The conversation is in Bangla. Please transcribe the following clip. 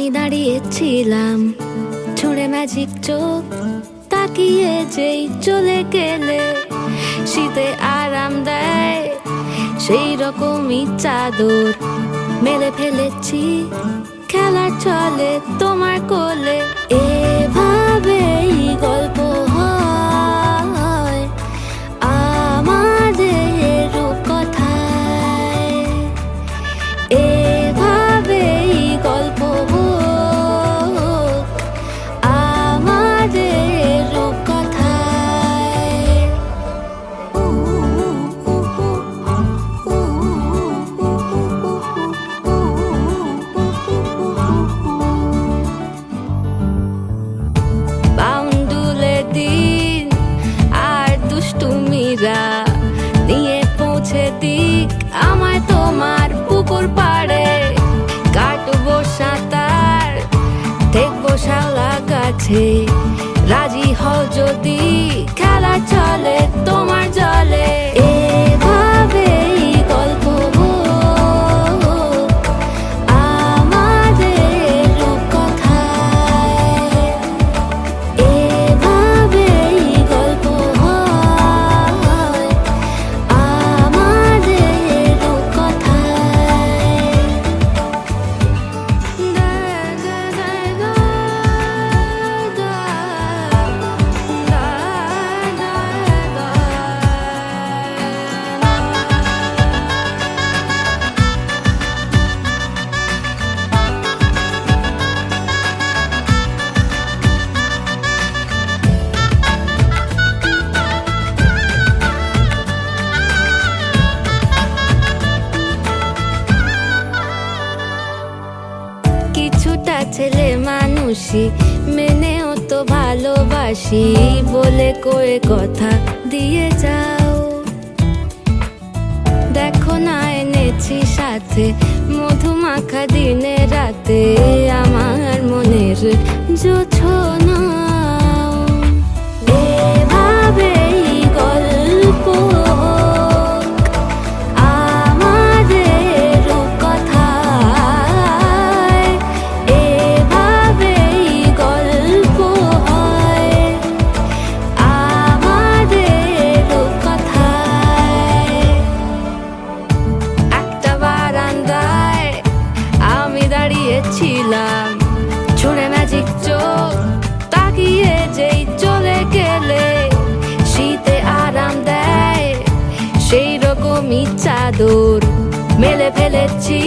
আমি দাঁড়িয়েছিলাম ছুঁড়ে ম্যাজিক চোখ তাকিয়ে যেই চলে গেলে শীতে আরাম দেয় সেই রকমই চাদর মেলে ফেলেছি খেলা চলে তোমার কোলে। এভাবেই গল্প হয় আমাদের রূপকথায়, এভাবেই গল্প হোক আমাদের রূপকথায়। বাউন্ডুলে দিন আর দুষ্টুমিরা নিয়ে পৌঁছে দিক আমায় তোমার পুকুর পাড়ে। কাটবো সাঁতার দেখবো শাওলা গাছে, রাজি হও যদি খেলা চলে তোমার জলে। এভাবেই গল্প হোক আমাদের রূপকথায়, এভাবেই গল্প হয় আমাদের রূপকথায়। কিছুটা ছেলে মানুষই মেনেও তো ভালোবাসি বলে কয়ে কথা দিয়ে যাও। দেখো না এনেছি সাথে মধুমাখা দিনে রাতে আমার মনের জোছনা। এভাবেই গল্প হোক আমাদের রূপকথায়, এভাবেই গল্প হয় আমাদের রূপকথায়। একটা বারান্দায় আমি দাঁড়িয়েছিলাম ছুঁড়ে ম্যাজিক চোখ তাকিয়ে যেই চলে গেলে শীতে আরাম দেয় সেই রকমই চাদর মেলে ফেলেছি